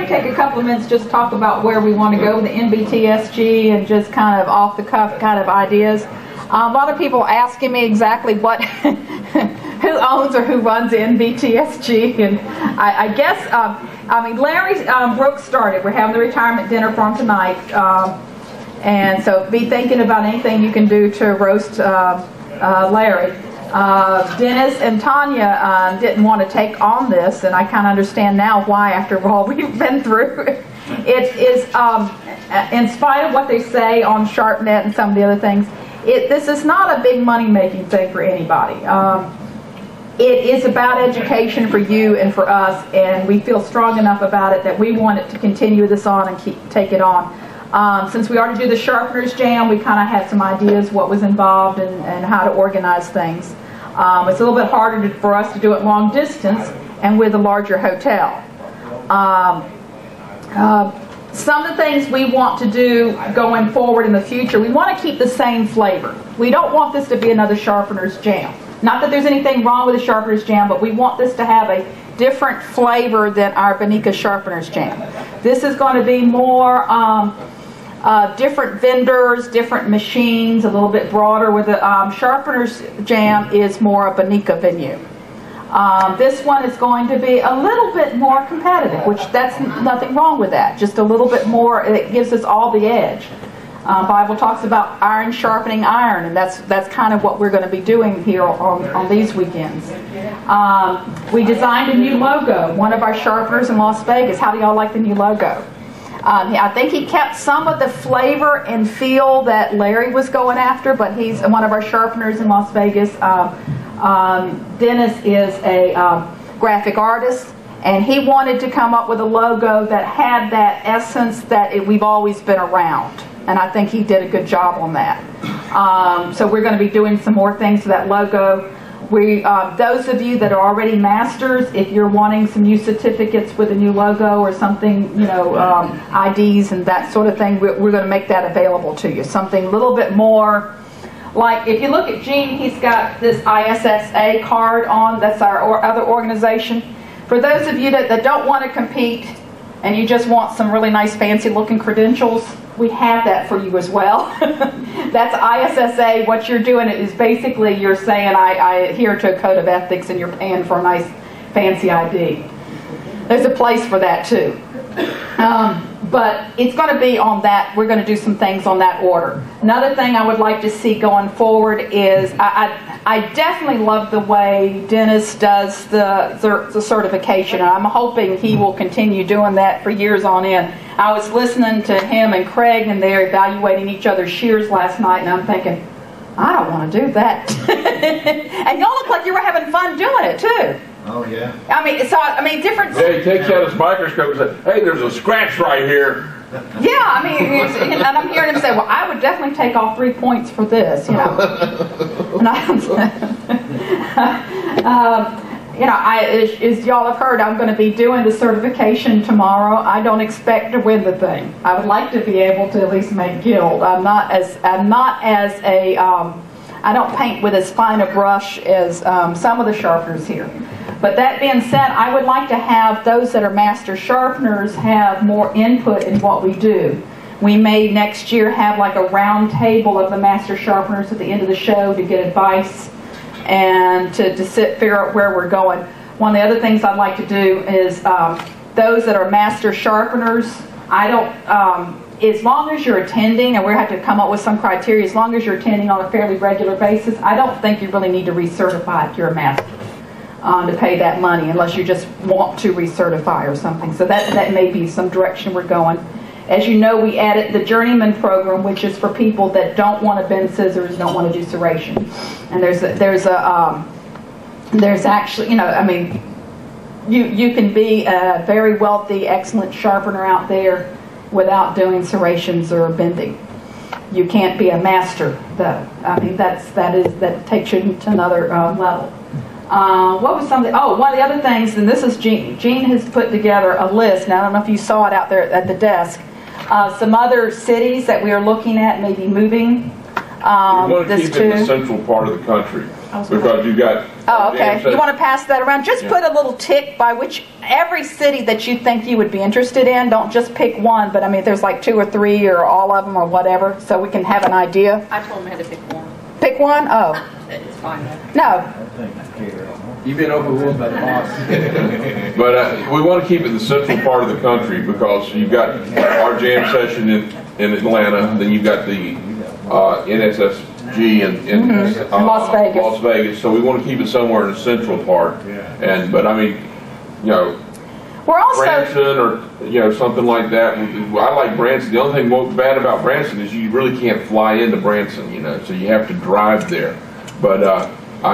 to take a couple of minutes just talk about where we want to go with the NBTSG and just kind of off the cuff kind of ideas. A lot of people asking me exactly what who owns or who runs NBTSG, and I guess I mean Larry Brooks started. We're having the retirement dinner for him tonight, and so be thinking about anything you can do to roast Larry. Dennis and Tanya didn't want to take on this, and I kind of understand now why after all we've been through. It is, in spite of what they say on SharpNet and some of the other things, this is not a big money-making thing for anybody. It is about education for you and for us, and we feel strong enough about it that we want it to continue this on and take it on. Since we already do the Sharpeners Jam, we kind of had some ideas what was involved and how to organize things. It's a little bit harder for us to do it long distance and with a larger hotel. Some of the things we want to do going forward in the future, we want to keep the same flavor. We don't want this to be another Sharpeners Jam. Not that there's anything wrong with the Sharpeners Jam, but we want this to have a different flavor than our Bonica Sharpeners Jam. This is going to be more different vendors, different machines, a little bit broader. With the Sharpeners Jam is more a Bonica venue. This one is going to be a little bit more competitive, which that's nothing wrong with that. Just a little bit more, it gives us all the edge. Bible talks about iron sharpening iron, and that's kind of what we're going to be doing here on these weekends. We designed a new logo. One of our sharpeners in Las Vegas. How do y'all like the new logo? I think he kept some of the flavor and feel that Larry was going after, but he's one of our sharpeners in Las Vegas. Dennis is a graphic artist, and he wanted to come up with a logo that had that essence that we've always been around. And I think he did a good job on that. So we're going to be doing some more things to that logo. Those of you that are already masters, if you're wanting some new certificates with a new logo or something, you know, IDs and that sort of thing, we're going to make that available to you. Something a little bit more, like if you look at Gene, he's got this ISSA card on. That's our other organization. For those of you that don't want to compete and you just want some really nice fancy looking credentials, we have that for you as well. That's ISSA. What you're doing is basically you're saying I adhere to a code of ethics, and you're paying for a nice fancy ID. There's a place for that too. But it's going to be on that. We're going to do some things on that order. Another thing I would like to see going forward is I definitely love the way Dennis does the certification. And I'm hoping he will continue doing that for years on end. I was listening to him and Craig, and they're evaluating each other's shears last night, and I'm thinking, I don't want to do that. And y'all look like you were having fun doing it too. Oh yeah. I mean, different. Yeah, he takes out his microscope and says, "Hey, there's a scratch right here." Yeah, I mean, and I'm hearing him say, "Well, I would definitely take off 3 points for this," you know. And as y'all have heard, I'm going to be doing the certification tomorrow. I don't expect to win the thing. I would like to be able to at least make guild. I don't paint with as fine a brush as some of the sharpeners here. But that being said, I would like to have those that are master sharpeners have more input in what we do. We may next year have like a round table of the master sharpeners at the end of the show to get advice and to figure out where we're going. One of the other things I'd like to do is those that are master sharpeners, as long as you're attending, and we have to come up with some criteria, as long as you're attending on a fairly regular basis, I don't think you really need to recertify if you're a master to pay that money, unless you just want to recertify or something. So that may be some direction we're going. As you know, we added the Journeyman program, which is for people that don't want to bend scissors, don't want to do serration. And there's actually, you know, I mean, you can be a very wealthy, excellent sharpener out there without doing serrations or bending. You can't be a master, though. I mean, that takes you to another level. What was something? Oh, one of the other things, and this is Gene. Gene has put together a list. Now, I don't know if you saw it out there at the desk. Some other cities that we are looking at maybe moving. You want to keep it in the central part of the country. because you got. Oh, okay. You want to pass that around? Just put a little tick by which every city that you think you would be interested in. Don't just pick one, but I mean, if there's like 2 or 3 or all of them or whatever, so we can have an idea. I told him I had to pick one. Pick one? Oh. It's fine though. No. You've been overruled by the boss. But we want to keep it the central part of the country because you've got our jam session in Atlanta, then you've got the NSSG in Las Vegas. Las Vegas. So we want to keep it somewhere in the central part. But I mean, We're also Branson or something like that. I like Branson. The only thing bad about Branson is you really can't fly into Branson, so you have to drive there. But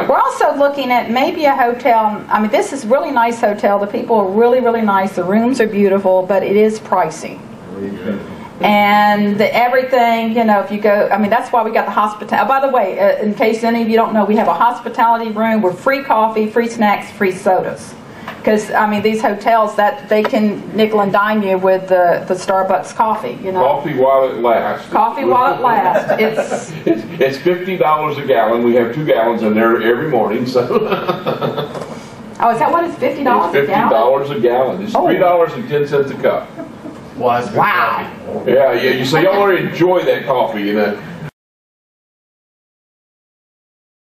we're also looking at maybe a hotel. I mean, this is a really nice hotel. The people are really, really nice. The rooms are beautiful, but it is pricey. And everything, if you go, I mean, that's why we got the hospitality. By the way, in case any of you don't know, we have a hospitality room with free coffee, free snacks, free sodas. Because, I mean, these hotels, that they can nickel and dime you with the Starbucks coffee, Coffee while it lasts. Coffee while it lasts. It's $50 a gallon. We have 2 gallons in there every morning, so. Oh, is that what it's $50 It's a gallon? $50 a gallon. It's $3.10 a cup. Wow. Yeah. So y'all want to enjoy that coffee,